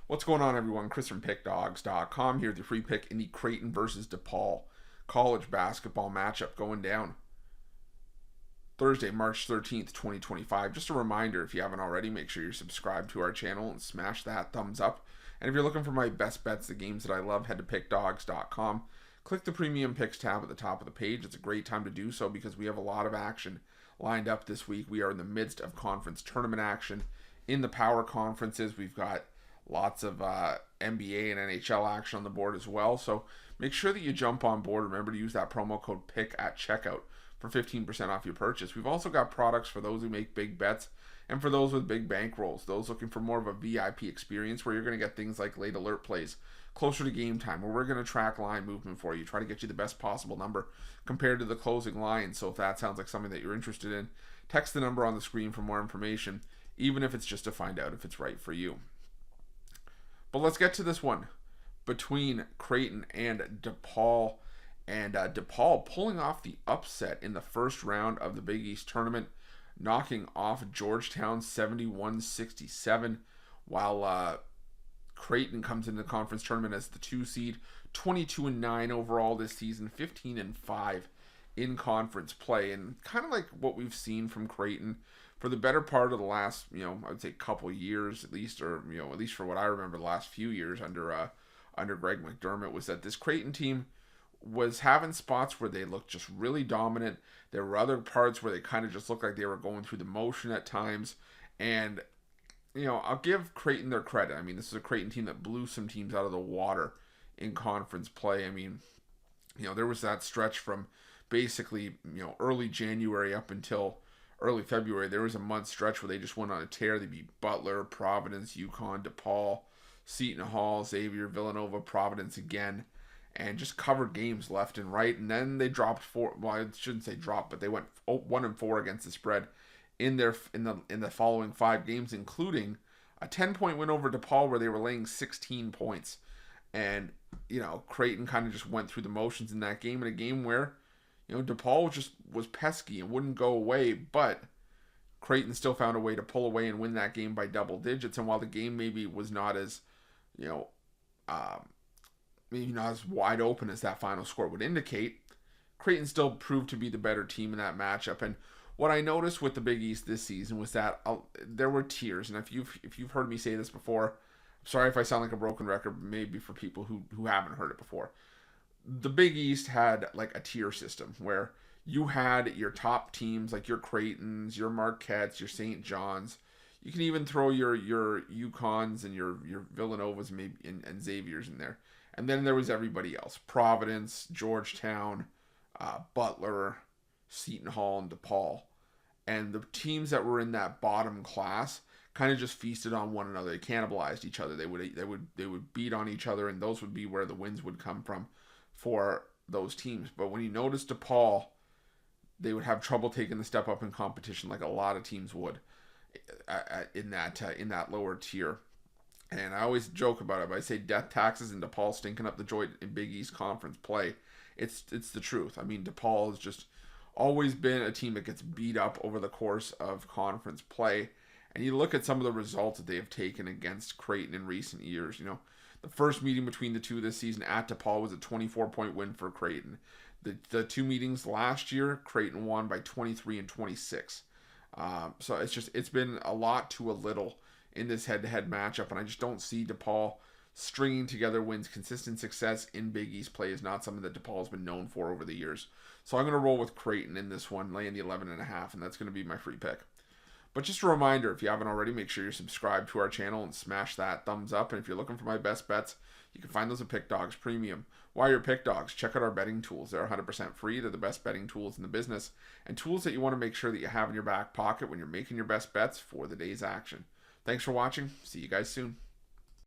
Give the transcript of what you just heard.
What's going on, everyone? Chris from Pickdawgz.com here with your free pick in the Creighton versus Depaul college basketball matchup going down Thursday, March 13th, 2025. Just a reminder, if you haven't already, make sure you're subscribed to our channel and smash that thumbs up. And if you're looking for my best bets, the games that I love, head to Pickdawgz.com. Click the Premium Picks tab at the top of the page. It's a great time to do so because we have a lot of action lined up this week. We are in the midst of conference tournament action. In the power conferences, we've got lots of NBA and NHL action on the board as well. So make sure that you jump on board. Remember to use that promo code PICK at checkout for 15% off your purchase. We've also got products for those who make big bets and for those with big bankrolls, those looking for more of a VIP experience where you're going to get things like late alert plays closer to game time, where we're going to track line movement for you, try to get you the best possible number compared to the closing line. So if that sounds like something that you're interested in, text the number on the screen for more information, even if it's just to find out if it's right for you. But let's get to this one between Creighton and Depaul. And Depaul pulling off the upset in the first round of the Big East tournament, knocking off Georgetown 71-67, while Creighton comes into the conference tournament as the 2 seed, 22-9 overall this season, 15-5 in conference play. And kind of like what we've seen from Creighton for the better part of the last, I would say couple years at least, or at least for what I remember the last few years under Greg McDermott, was that this Creighton team was having spots where they looked just really dominant. There were other parts where they kind of just looked like they were going through the motion at times. And I'll give Creighton their credit. I mean, this is a Creighton team that blew some teams out of the water in conference play. I mean, there was that stretch from basically early January up until early February. There was a month stretch where they just went on a tear. They beat Butler, Providence, UConn, Depaul, Seton Hall, Xavier, Villanova, Providence again, and just covered games left and right. And then they dropped four. Well, I shouldn't say dropped, but they went 1-4 against the spread in the following 5 games, including a 10-point win over Depaul where they were laying 16 points. And Creighton kind of just went through the motions in that game, in a game where Depaul just was pesky and wouldn't go away, but Creighton still found a way to pull away and win that game by double digits. And while the game maybe was not as, maybe not as wide open as that final score would indicate, Creighton still proved to be the better team in that matchup. And what I noticed with the Big East this season was that there were tiers. And if you've heard me say this before, I'm sorry if I sound like a broken record, maybe for people who haven't heard it before. The Big East had like a tier system where you had your top teams like your Creightons, your Marquettes, your St. John's. You can even throw your UConns and your Villanovas maybe and Xaviers in there. And then there was everybody else. Providence, Georgetown, Butler, Seton Hall, and Depaul. And the teams that were in that bottom class kind of just feasted on one another. They cannibalized each other. They would beat on each other, and those would be where the wins would come from for those teams. But when you notice Depaul, they would have trouble taking the step up in competition, like a lot of teams would in that lower tier. And I always joke about it, but I say death taxes and Depaul stinking up the joint in Big East Conference play. It's the truth. I mean, Depaul has just always been a team that gets beat up over the course of conference play. And you look at some of the results that they have taken against Creighton in recent years. The first meeting between the two this season at Depaul was a 24-point win for Creighton. The 2 meetings last year, Creighton won by 23 and 26. So it's been a lot to a little in this head-to-head matchup, and I just don't see Depaul stringing together wins. Consistent success in Big East play is not something that DePaul has been known for over the years. So I'm going to roll with Creighton in this one, laying the 11.5, and that's going to be my free pick. But just a reminder, if you haven't already, make sure you're subscribed to our channel and smash that thumbs up. And if you're looking for my best bets, you can find those at Pickdawgz Premium. While you're Pickdawgz, check out our betting tools. They're 100% free. They're the best betting tools in the business, and tools that you want to make sure that you have in your back pocket when you're making your best bets for the day's action. Thanks for watching. See you guys soon.